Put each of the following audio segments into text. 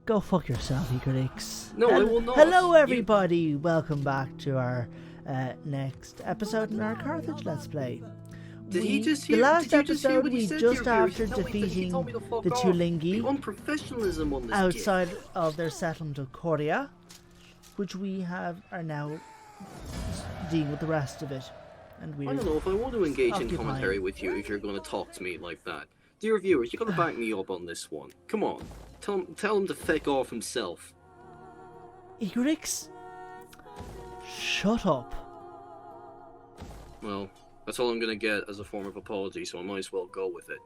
Go fuck yourself, you critics. No, I will not. Hello, everybody. Welcome back to our next episode in our Carthage Let's Play. Did he just hear? The last did you just hear episode, what he we said just there, after Gary? defeating He told me to fuck the off. Tulingi The unprofessionalism on this outside of their settlement of Korea, which we are now dealing with the rest of it. And I don't know if I want to engage in occupying. commentary with you if you're going to talk to me like that. Dear viewers, you got to back me up on this one. Come on, tell him to feck off himself. Egrix, shut up. Well, that's all I'm going to get as a form of apology, so I might as well go with it.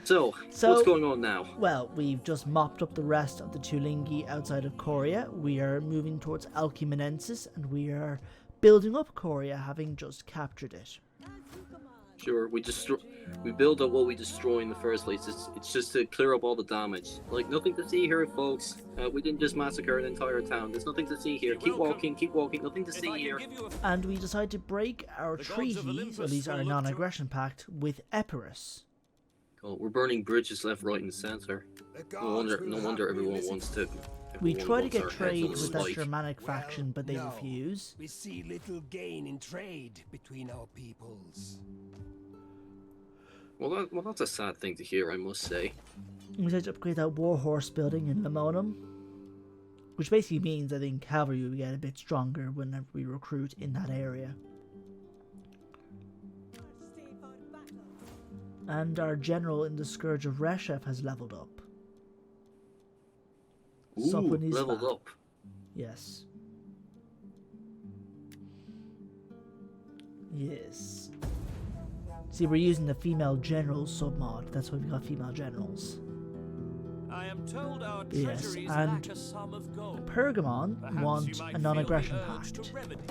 So what's going on now? Well, we've just mopped up the rest of the Tulingi outside of Korea. We are moving towards Alcumenensis, and we are building up Korea, having just captured it. Sure, we build up what we destroy in the first place. It's just to clear up all the damage. Like, nothing to see here, folks. We didn't just massacre an entire town. There's nothing to see here. Keep walking, nothing to see here. And we decide to break our treaty, at least our non-aggression pact, with Epirus. Oh, we're burning bridges left, right, and center. No wonder everyone wants to. We try to get our trade heads on with that spike. Germanic faction, but they refuse. We see little gain in trade between our peoples. Well, that's a sad thing to hear, I must say. We decided to upgrade that warhorse building in Lamonum, which basically means I think cavalry will get a bit stronger whenever we recruit in that area. And our general in the Scourge of Reshef has leveled up. Ooh, leveled up. Yes. Yes. See, we're using the female general submod. That's why we got female generals. I am told our Yes, treasuries and lack a sum of gold. Pergamon Perhaps want you might a feel non-aggression the urge pact to remedy.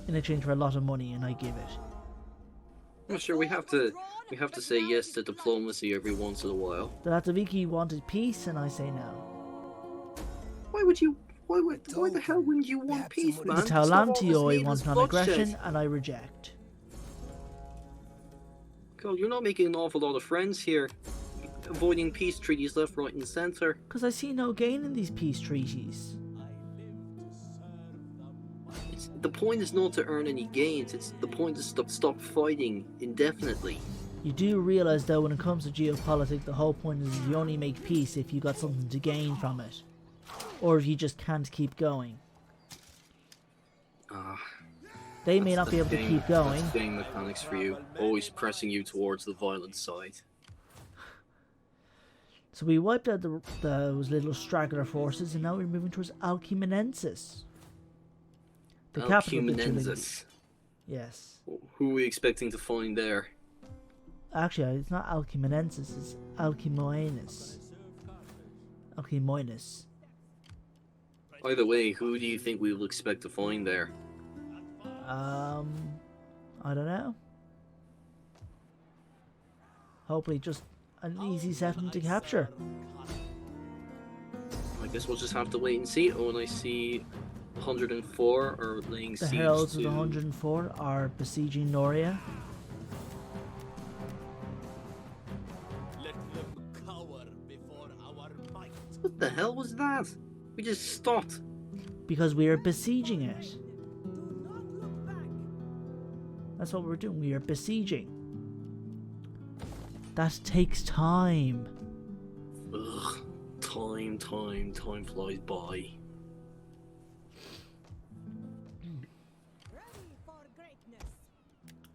in exchange for a lot of money, and I give it. Well, sure, we have to say yes to diplomacy every once in a while. The Lataviki wanted peace, and I say no. Why the hell wouldn't you want peace, man? The Stop all this Taulantioi want needless non-aggression, bloodshed. and I reject. God, you're not making an awful lot of friends here. Avoiding peace treaties left, right, and center. Because I see no gain in these peace treaties. The point is not to earn any gains. The point is to stop fighting indefinitely. You do realise, though, when it comes to geopolitics, the whole point is you only make peace if you got something to gain from it. Or if you just can't keep going. They may not be able to keep going. That's game mechanics for you. Always pressing you towards the violent side. So we wiped out those little straggler forces, and now we're moving towards Alcumenensis. The capital of the Tulingi. Alcumenensis. Yes. Who are we expecting to find there? Actually, it's not Alcumenensis, it's Alcumoenus. Alcumoenus. Either way, who do you think we will expect to find there? I don't know. Hopefully just an easy settlement to capture. I guess we'll just have to wait and see. Oh, and I see 104 are laying The siege heralds to... of the 104 are besieging NOREIA. Let them cower before our might. What the hell was that? We just stopped. Because we are besieging it. That's what we're doing. We are besieging. That takes time. Ugh. Time flies by.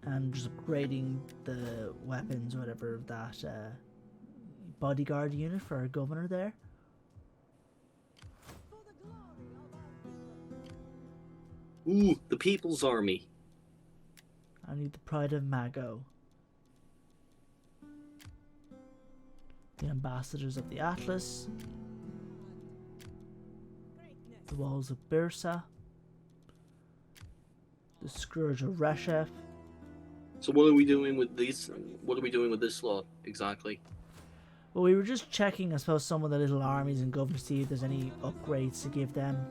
And just upgrading the weapons or whatever of that bodyguard unit for our governor there. Ooh, the People's Army. I need the Pride of Mago. The Ambassadors of the Atlas. The Walls of Bursa. The Scourge of Reshef. So what are we doing with these? What are we doing with this slot exactly? Well, we were just checking, I suppose, some of the little armies and governors to see if there's any upgrades to give them.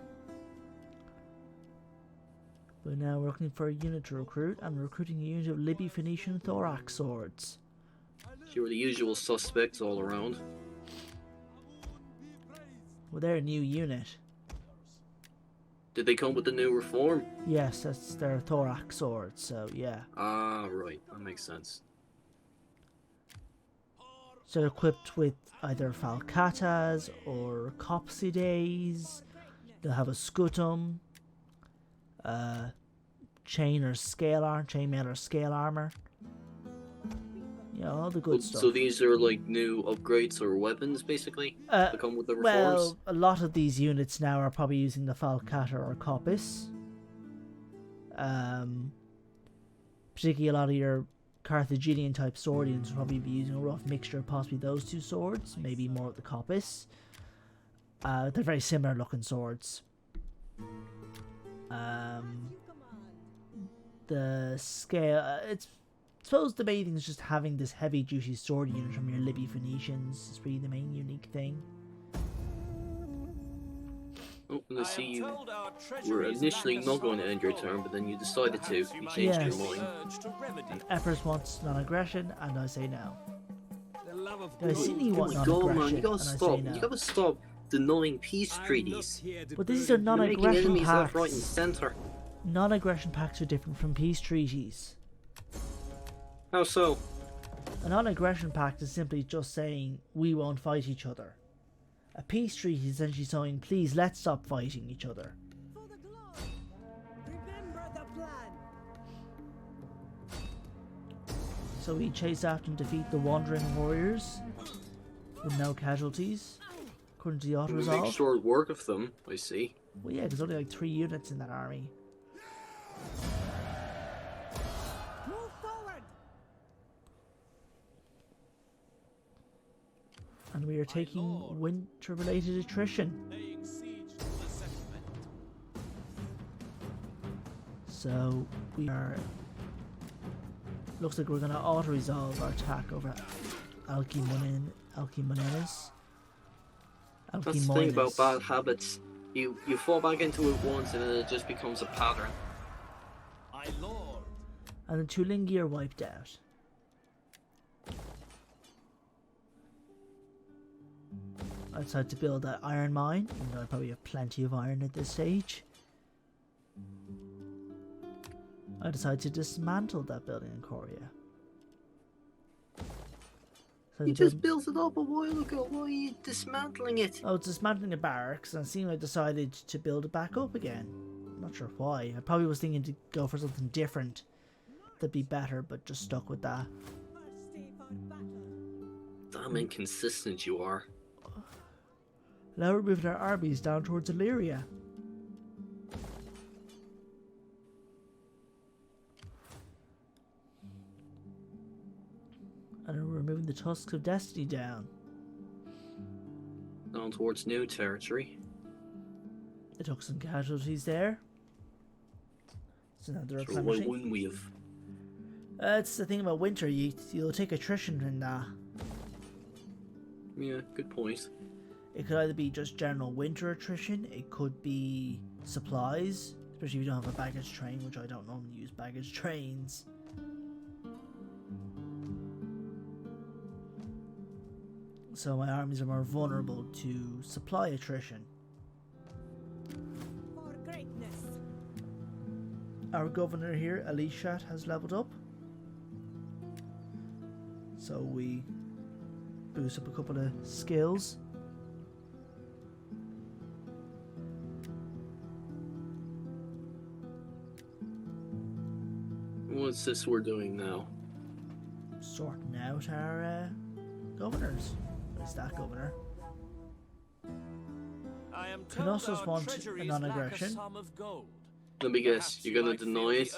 But now we're looking for a unit to recruit, and we're recruiting a unit of Libby Phoenician thorax swords. Sure, the usual suspects all around. Well, they're a new unit. Did they come with the new reform? Yes, that's their thorax swords, so yeah. Ah, right. That makes sense. So they're equipped with either falcatas or copsides. They'll have a scutum, chainmail or scale armor. You know, all the good stuff. So these are like new upgrades or weapons, basically, that come with the reforms? Well, a lot of these units now are probably using the falcata or coppice. Particularly a lot of your Carthaginian type sword units will probably be using a rough mixture of possibly those two swords, maybe more of the coppice. They're very similar looking swords. The scale, I suppose the main thing is just having this heavy duty sword unit from your Libby Phoenicians is really the main unique thing. Oh, and I see you were initially not going to end your turn, but then you decided to. You changed your mind. And Empress wants non-aggression, and I say no. I see you Oh want my god, man, non-aggression, you gotta and I say stop. no. You gotta stop denying peace treaties. But these are You're making non-aggression enemies left, right, and pacts. center. Non-aggression pacts are different from peace treaties. How so? A non-aggression pact is simply just saying, we won't fight each other. A peace treaty is essentially saying, please, let's stop fighting each other. So we chase after and defeat the wandering warriors with no casualties, according to the auto We make resolve. short work of them, I see. Well, yeah, there's only like 3 units in that army. Move forward. And we are taking winter-related attrition. So we are. Looks like we're gonna auto-resolve our attack over Alcimunenes. That's the thing about bad habits. You fall back into it once and then it just becomes a pattern. And the Tulingi are wiped out. I decided to build that iron mine, even though I probably have plenty of iron at this stage. I decided to dismantle that building in Korea. So You just built it up a while ago. Why are you dismantling it? I was dismantling the barracks and seeing I decided to build it back up again. Not sure why. I probably was thinking to go for something different that'd be better, but just stuck with that. Damn inconsistent you are. Now we're moving our armies down towards Illyria. And we're moving the Tusks of Destiny down. Down towards new territory. They took some casualties there. So now they're So why replenishing. wouldn't we have? It's the thing about winter, you'll take attrition and Yeah, good point. it could either be just general winter attrition, it could be supplies, especially if you don't have a baggage train, which I don't normally use baggage trains. So my armies are more vulnerable to supply attrition. For greatness. Our governor here, Alishat, has leveled up. So we boost up a couple of skills. What's this we're doing now? Sorting out our governors. At least that governor. I am Can also want a non-aggression. Let me guess, you're gonna deny it?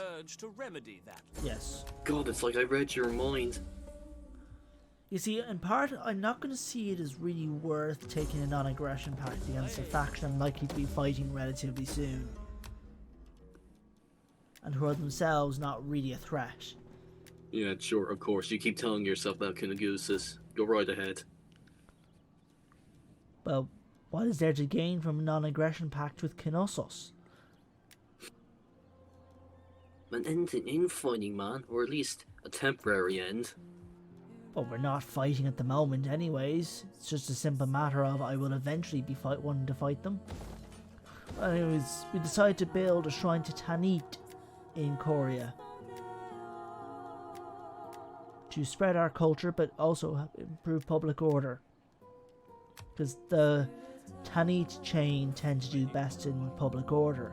Yes. God, it's like I read your mind. You see, in part, I'm not going to see it as really worth taking a non-aggression pact against a faction I'm likely to be fighting relatively soon. And who are themselves not really a threat. Yeah, sure, of course. You keep telling yourself that, Kinagooses. Go right ahead. Well, what is there to gain from a non-aggression pact with Knossos? An end to infighting, man. Or at least a temporary end. Well, we're not fighting at the moment anyways. It's just a simple matter of I will eventually be wanting to fight them. Anyways, we decided to build a shrine to Tanit in Korea. To spread our culture, but also improve public order. Because the Tanit chain tend to do best in public order.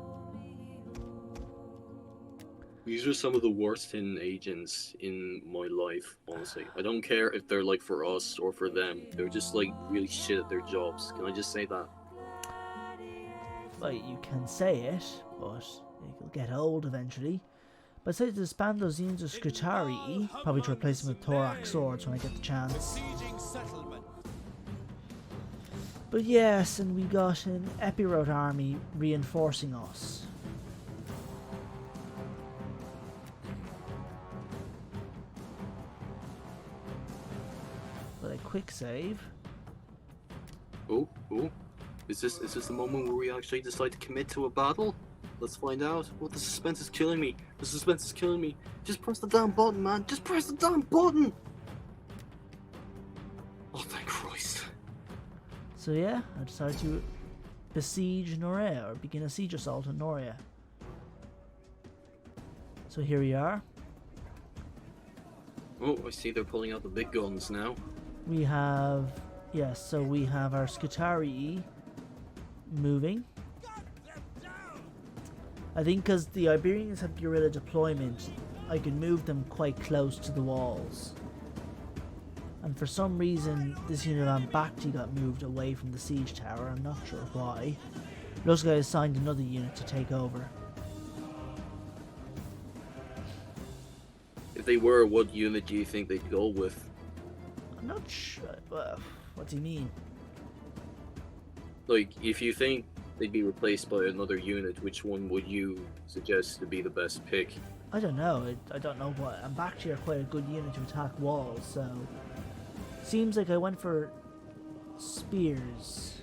These are some of the worst hidden agents in my life, honestly. I don't care if they're like for us or for them. They're just like really shit at their jobs. Can I just say that? Well, you can say it, but it'll get old eventually. But I decided to disband those units of Scutari, probably to replace them with thorax swords when I get the chance. But yes, and we got an Epirot army reinforcing us. But a quick save. Oh. Is this the moment where we actually decide to commit to a battle? Let's find out. What, the suspense is killing me. The suspense is killing me. Just press the damn button, man. Just press the damn button. Oh, thank Christ. So yeah, I decided to besiege NOREIA, or begin a siege assault on NOREIA. So here we are. Oh, I see they're pulling out the big guns now. We have, yes, so we have our Scutari moving. I think because the Iberians have guerrilla deployment, I can move them quite close to the walls. And for some reason, this unit on Bacti got moved away from the siege tower. I'm not sure why. Those guys assigned another unit to take over. If they were, what unit do you think they'd go with? I'm not sure. What do you mean? Like, if you think they'd be replaced by another unit, which one would you suggest to be the best pick? I don't know. I don't know what. And Bacti are quite a good unit to attack walls, so... Seems like I went for spears.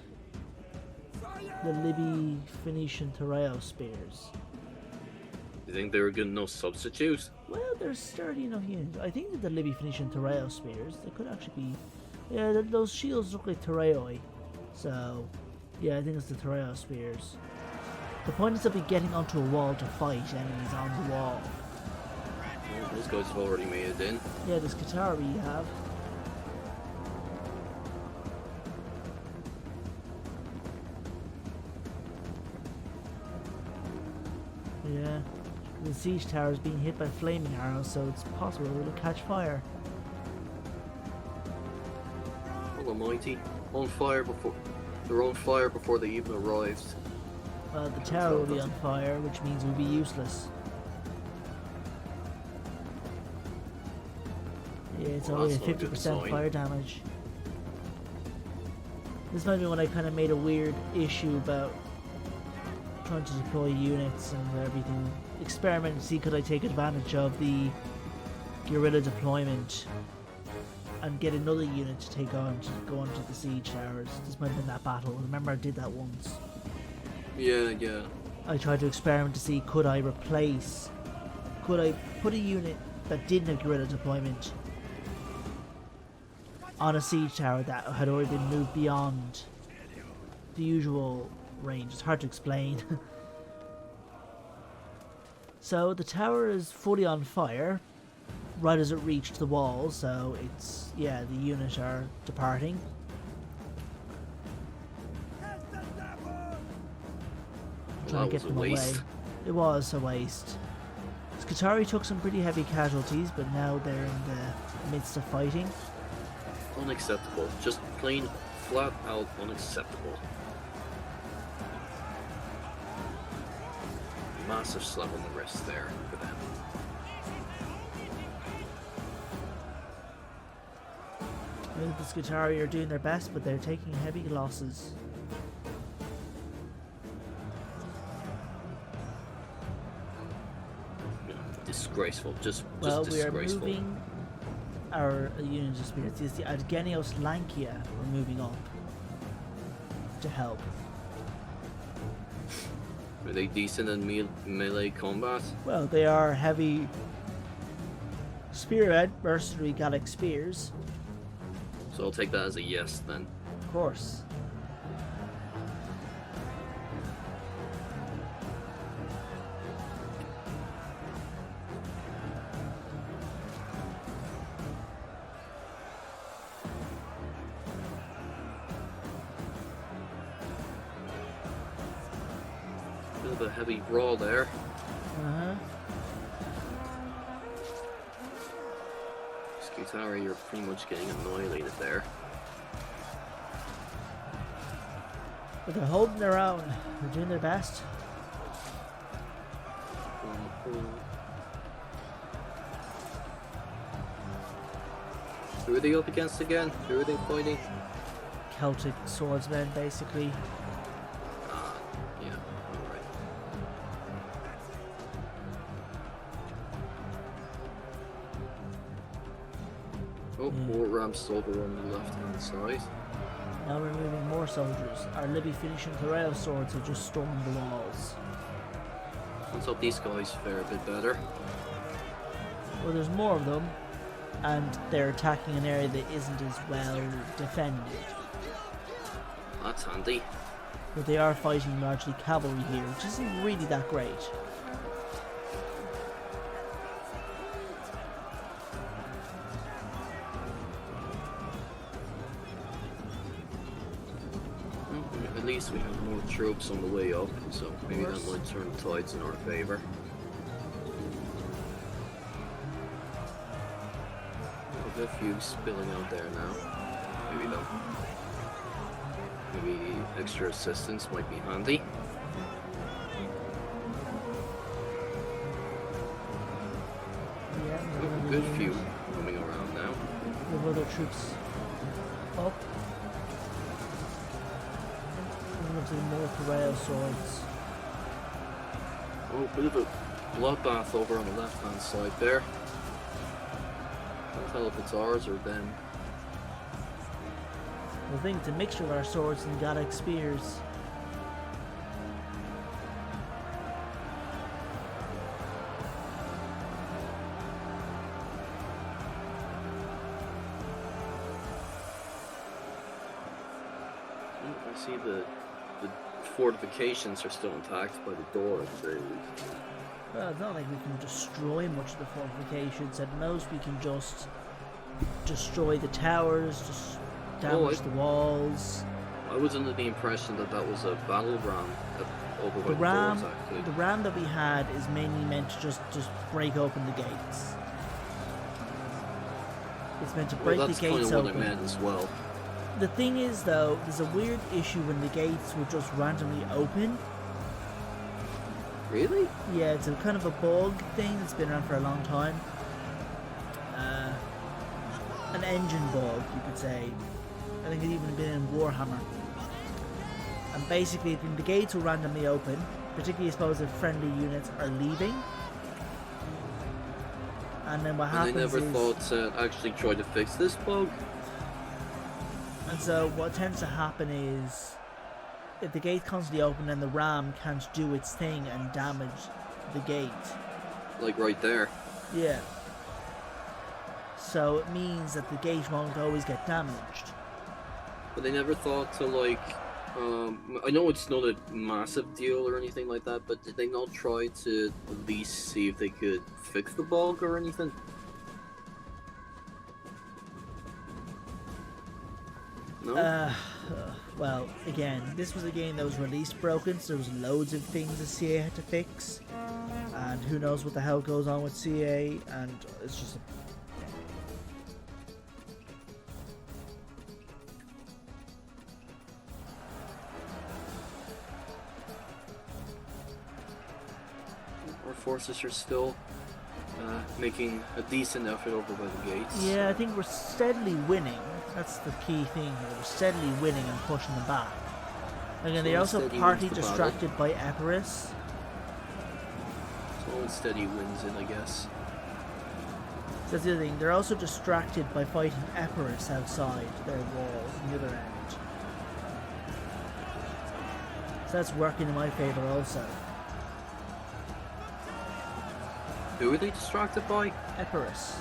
The Libby Phoenician Terreo spears. You think they're a good enough substitute? Well, they're sturdy enough units. I think that the Libby Phoenician Terreo spears, they could actually be... Yeah, those shields look like Terreoi. So, yeah, I think it's the Terreo spears. The point is to be getting onto a wall to fight enemies on the wall. Well, those guys have already made it in. Yeah, this Qatari you have. Yeah, the siege tower is being hit by flaming arrows, so it's possible it will catch fire. Oh, almighty. On fire before... They're on fire before they even arrived. Well, the tower will be on fire, which means we'll be useless. Yeah, it's only a 50% fire damage. This might be when I kind of made a weird issue about trying to deploy units and everything. Experiment to see could I take advantage of the guerrilla deployment and get another unit to take on to go onto the siege towers. This might have been that battle. Remember I did that once. Yeah. I tried to experiment to see could I put a unit that didn't have guerrilla deployment on a siege tower that had already been moved beyond the usual range. It's hard to explain. So the tower is fully on fire right as it reached the wall, so it's, yeah, the unit are departing. Trying to get them away. It was a waste. Qatari took some pretty heavy casualties, but now they're in the midst of fighting. Unacceptable. Just plain, flat out unacceptable. Massive slap on the wrist there for them. The Qatari are doing their best, but they're taking heavy losses. Disgraceful. Just well, disgraceful. We are moving our units of spirits. It's the Adgenios Lankia we're moving up to help. Are they decent in melee combat? Well, they are heavy spearhead mercenary Gallic spears. So I'll take that as a yes then. Of course. Bit of a heavy brawl there. Uh-huh. Skutari, you're pretty much getting annihilated there. But they're holding their own. They're doing their best. Who are they up against again? Who are they fighting? Celtic swordsmen, basically. Yeah, alright. Oh, more ramps over on the left hand side. Now we're moving more soldiers. Our Libby finishing Thoreo swords have just stormed the walls. Let's hope these guys fare a bit better. Well, there's more of them, and they're attacking an area that isn't as well defended. That's handy. But they are fighting largely cavalry here, which isn't really that great. At least we have more troops on the way up, so maybe that might turn the tides in our favour. A few spilling out there now. Maybe not. Maybe extra assistance might be handy. Yeah, A good few coming around now. we have other troops up. We're going to more Thoreo swords. Oh, bit of a bloodbath over on the left hand side there. Can't tell if it's ours or them. I think it's a mixture of our swords and Gallic spears. I see the fortifications are still intact by the door at the very least. Well, it's not like we can destroy much of the fortifications. At most, we can just destroy the towers, just damage the walls. I was under the impression that that was a battle ram over by The ram, doors, actually. the ram that we had is mainly meant to just break open the gates. It's meant to break Well, the that's gates kind of what open. I meant as well. The thing is, though, there's a weird issue when the gates were just randomly open. Really? Yeah, it's a kind of a bug thing that's been around for a long time. An engine bug, you could say. I think it's even been in Warhammer. And basically, when the gates will randomly open, particularly I suppose if friendly units are leaving. And then what And I happens never is... thought to actually try to fix this bug. And so what tends to happen is, if the gate constantly open, then the ram can't do its thing and damage the gate. Like right there. Yeah. So it means that the gate won't always get damaged. But they never thought to like, I know it's not a massive deal or anything like that, but did they not try to at least see if they could fix the bug or anything? No? Well, again, this was a game that was released broken, so there was loads of things that CA had to fix. And who knows what the hell goes on with CA, and it's just... Our forces are still making a decent effort over by the gates. Yeah, I think we're steadily winning. That's the key thing here. We're steadily winning and pushing them back. Again, they're also Steady partly wins the distracted by Epirus. Slow and steady wins it, I guess. So that's the other thing. They're also distracted by fighting Epirus outside their walls on the other end. So that's working in my favour also. Who are they distracted by? Epirus.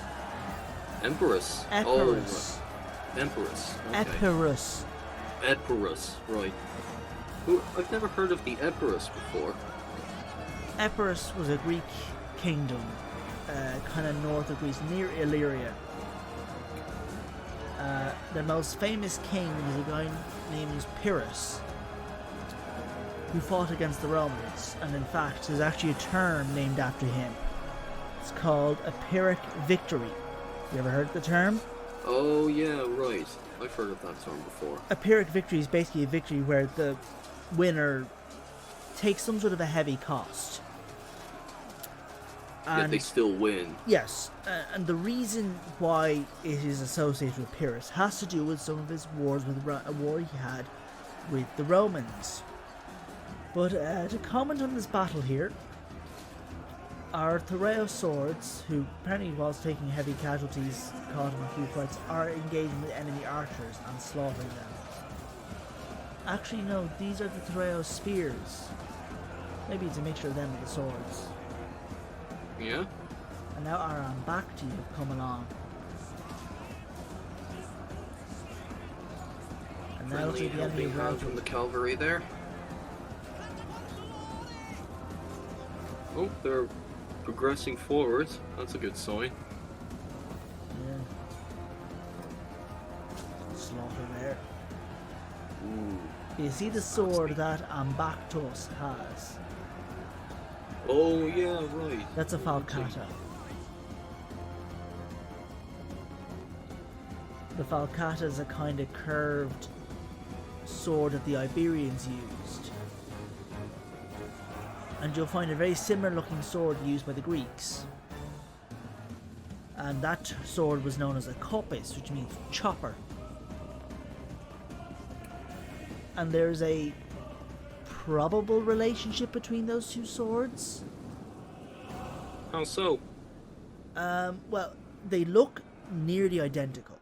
Empress. Epirus. Empress. Okay. Epirus. Epirus, right. Who, I've never heard of the Epirus before. Epirus was a Greek kingdom, kind of north of Greece, near Illyria. Their most famous king was a guy named Pyrrhus, who fought against the Romans, and in fact there's actually a term named after him. It's called a Pyrrhic victory. You ever heard the term? Oh yeah, right. I've heard of that term before. A Pyrrhic victory is basically a victory where the winner takes some sort of a heavy cost. Yet they still win. Yes, and the reason why it is associated with Pyrrhus has to do with some of his wars with a war he had with the Romans. But to comment on this battle here, our Thureos swords, who apparently whilst taking heavy casualties caught in a few fights, are engaging with enemy archers and slaughtering them. Actually no, these are the Thureos spears. Maybe it's a mixture of them and the swords. Yeah? And now our Ambacti have come along. And now Friendly to the enemy helping hand routed. from the cavalry there. Oh, they're progressing forward. That's a good sign. Yeah. Slaughter there. Ooh. You see the sword that Ambactos has? Oh yeah, right. That's a falcata. The falcata is a kind of curved sword that the Iberians used. And you'll find a very similar looking sword used by the Greeks. And that sword was known as a kopis, which means chopper. And there's a probable relationship between those two swords. How so? Well, they look nearly identical.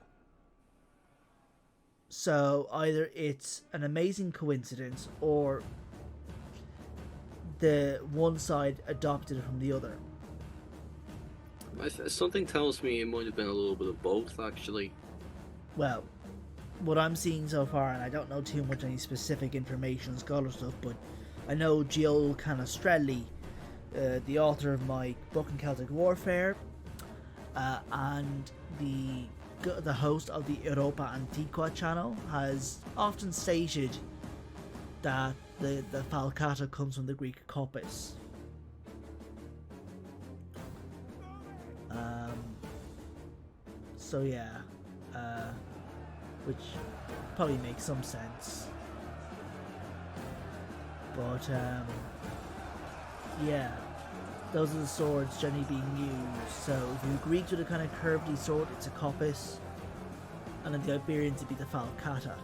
So either it's an amazing coincidence or the one side adopted it from the other. Something tells me it might have been a little bit of both, actually. Well, what I'm seeing so far, and I don't know too much any specific information, scholar stuff, but I know Gio Canestrelli, the author of my book on Celtic Warfare, and the host of the Europa Antiqua channel, has often stated that the falcata comes from the Greek kopis. So yeah, which probably makes some sense. But yeah, those are the swords generally being used. So if the Greeks with a kind of curvedy sword, it's a kopis, and then the Iberians it'd be the falcata.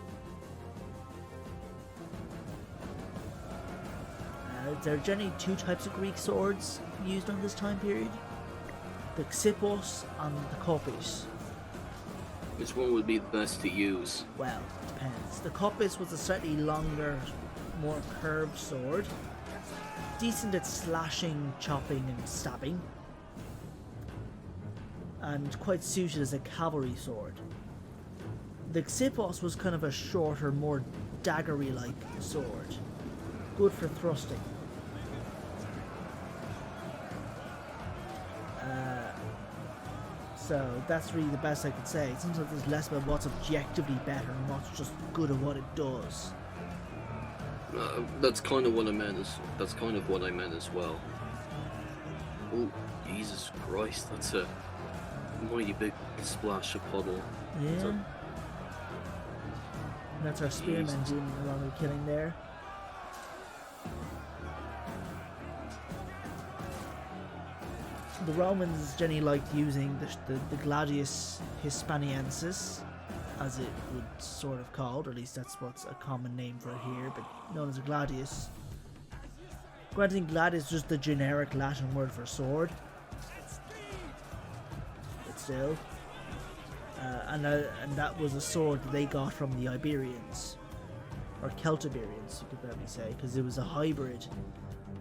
There are generally two types of Greek swords used on this time period: the xippos and the kopis. Which one would be the best to use? Well, it depends. The kopis was a slightly longer, more curved sword, decent at slashing, chopping and stabbing, and quite suited as a cavalry sword. The xippos was kind of a shorter, more daggery-like sword, good for thrusting. So that's really the best I could say. Sometimes it's less about what's objectively better and what's just good at what it does. That's kind of what I meant. That's kind of what I meant as well. Oh, Jesus Christ! That's a mighty big splash of puddle. Yeah. That's our spearmen doing a lot of killing there. The Romans generally liked using the gladius hispaniensis, as it would sort of called, or at least that's what's a common name for it here, but known as a gladius. Granted, gladius is just the generic Latin word for sword, but still. And that was a sword that they got from the Iberians, or Celtiberians, you could probably say, because it was a hybrid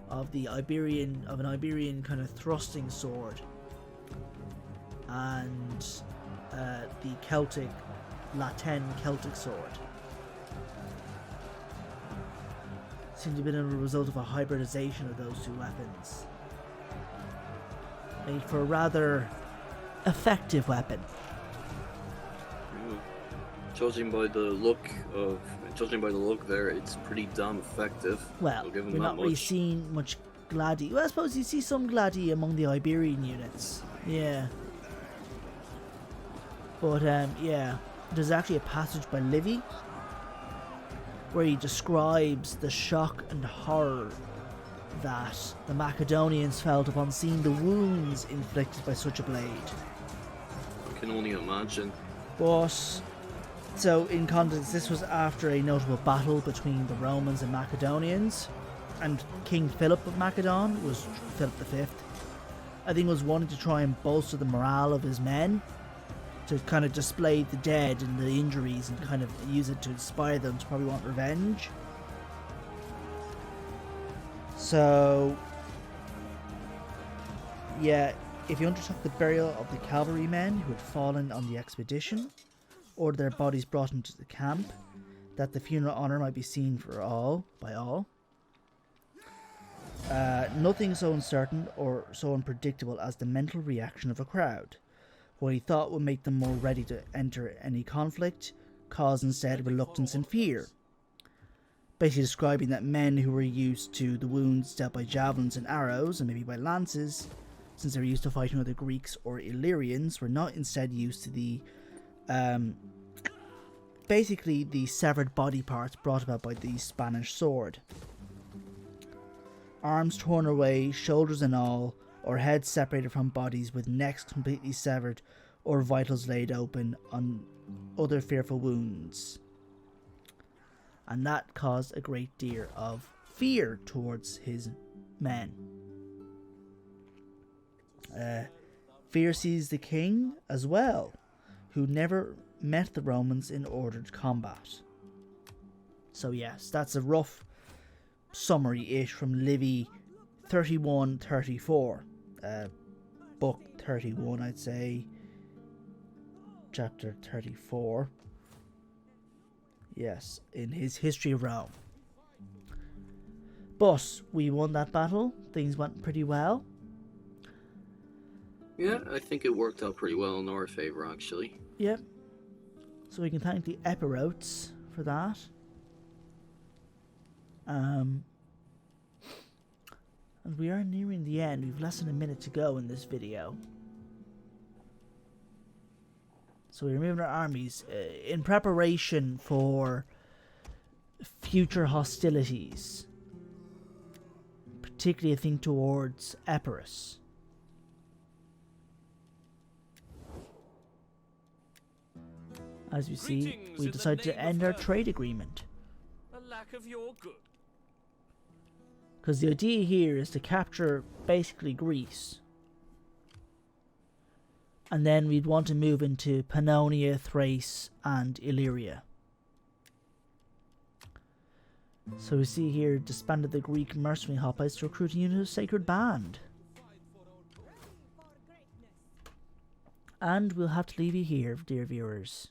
of an Iberian kind of thrusting sword and the Celtic Latin Celtic sword. Seems to have been a result of a hybridization of those two weapons, made for a rather effective weapon. Yeah. Judging by the look there, it's pretty damn effective. Well, I'll give 'em we're that not really much. seeing much gladi. Well, I suppose you see some gladi among the Iberian units. Yeah. But, yeah. There's actually a passage by Livy where he describes the shock and horror that the Macedonians felt upon seeing the wounds inflicted by such a blade. I can only imagine. But, so in context, this was after a notable battle between the Romans and Macedonians, and King Philip of Macedon was Philip V. I think was wanting to try and bolster the morale of his men, to kind of display the dead and the injuries and kind of use it to inspire them to probably want revenge. So, yeah, if you undertook the burial of the cavalrymen who had fallen on the expedition, or their bodies brought into the camp, that the funeral honour might be seen by all. Nothing so uncertain or so unpredictable as the mental reaction of a crowd. What he thought would make them more ready to enter any conflict caused instead reluctance and fear. Basically describing that men who were used to the wounds dealt by javelins and arrows, and maybe by lances, since they were used to fighting with the Greeks or Illyrians, were not instead used to the basically the severed body parts brought about by the Spanish sword. Arms torn away, shoulders and all, or heads separated from bodies with necks completely severed, or vitals laid open on other fearful wounds. And that caused a great deal of fear towards his men. Fear seized the king as well, who never met the Romans in ordered combat. So yes, that's a rough summary-ish from Livy 31-34. Book 31, I'd say. Chapter 34. Yes, in his History of Rome. But we won that battle. Things went pretty well. Yeah, I think it worked out pretty well in our favour, actually. Yep. So we can thank the Epirotes for that. And we are nearing the end. We've less than a minute to go in this video. So we're moving our armies in preparation for future hostilities. Particularly, I think, towards Epirus. As you see, we decided to end our trade agreement. A lack of your good. Because the idea here is to capture basically Greece. And then we'd want to move into Pannonia, Thrace, and Illyria. So we see here, disbanded the Greek mercenary hoplites to recruit a unit of Sacred Band. And we'll have to leave you here, dear viewers.